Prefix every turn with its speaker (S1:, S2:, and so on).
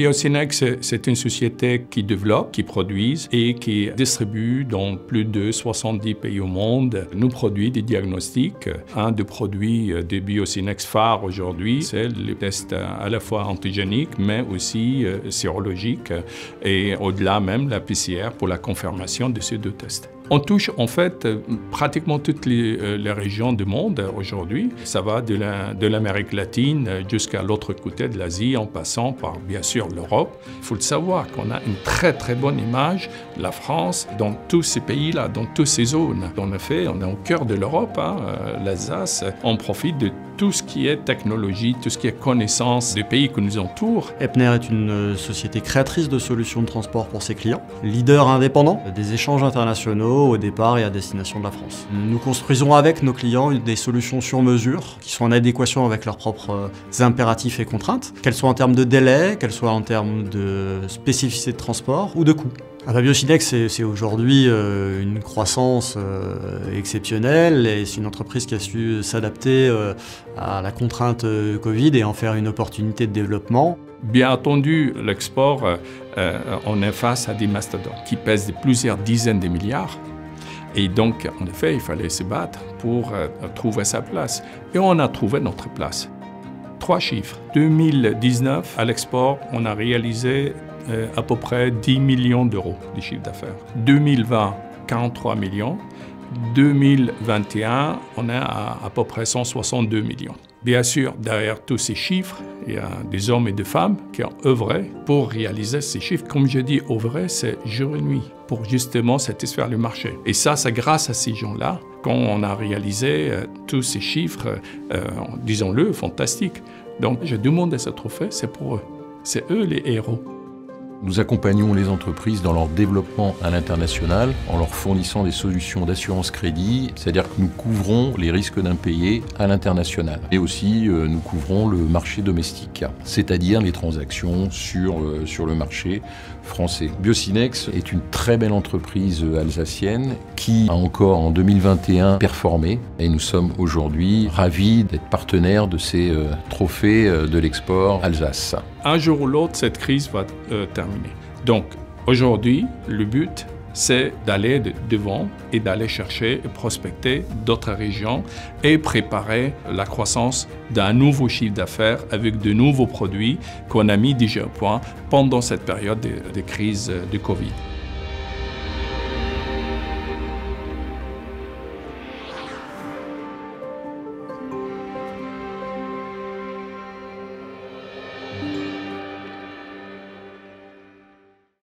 S1: Biocinex, c'est une société qui développe, qui produit et qui distribue dans plus de 70 pays au monde. Nous produisons des diagnostics. Un des produits de Biocinex phare aujourd'hui, c'est le test à la fois antigénique, mais aussi sérologique et au-delà même la PCR pour la confirmation de ces deux tests. On touche en fait pratiquement toutes les régions du monde aujourd'hui. Ça va de l'Amérique latine jusqu'à l'autre côté de l'Asie en passant par bien sûr l'Europe. Il faut le savoir qu'on a une très très bonne image de la France dans tous ces pays-là, dans toutes ces zones. En effet, on est au cœur de l'Europe, l'Alsace. On profite de tout ce qui est technologie, tout ce qui est connaissance des pays qui nous entourent.
S2: Epner est une société créatrice de solutions de transport pour ses clients, leader indépendant des échanges internationaux au départ et à destination de la France. Nous construisons avec nos clients des solutions sur mesure qui sont en adéquation avec leurs propres impératifs et contraintes, qu'elles soient en termes de délai, qu'elles soient en termes de spécificité de transport ou de coût. Biocinex, c'est aujourd'hui une croissance exceptionnelle et c'est une entreprise qui a su s'adapter à la contrainte Covid et en faire une opportunité de développement.
S1: Bien entendu, l'export, on est face à des mastodontes qui pèsent plusieurs dizaines de milliards. Et donc, en effet, il fallait se battre pour trouver sa place. Et on a trouvé notre place. 3 chiffres. 2019, à l'export, on a réalisé à peu près 10 millions d'euros de chiffre d'affaires. 2020, 43 millions. 2021, on est à peu près 162 millions. Bien sûr, derrière tous ces chiffres, il y a des hommes et des femmes qui ont œuvré pour réaliser ces chiffres. Comme je dis, œuvrer, c'est jour et nuit pour justement satisfaire le marché. Et ça, c'est grâce à ces gens-là qu'on a réalisé tous ces chiffres, disons-le, fantastiques. Donc, je demande à ce trophée, c'est pour eux. C'est eux les héros.
S3: Nous accompagnons les entreprises dans leur développement à l'international en leur fournissant des solutions d'assurance crédit, c'est-à-dire que nous couvrons les risques d'impayés à l'international. Et aussi, nous couvrons le marché domestique, c'est-à-dire les transactions sur le marché français. Biocinex est une très belle entreprise alsacienne qui a encore en 2021 performé et nous sommes aujourd'hui ravis d'être partenaires de ces trophées de l'export Alsace.
S1: Un jour ou l'autre, cette crise va terminer. Donc, aujourd'hui, le but, c'est d'aller devant et d'aller chercher et prospecter d'autres régions et préparer la croissance d'un nouveau chiffre d'affaires avec de nouveaux produits qu'on a mis déjà au point pendant cette période de crise de Covid.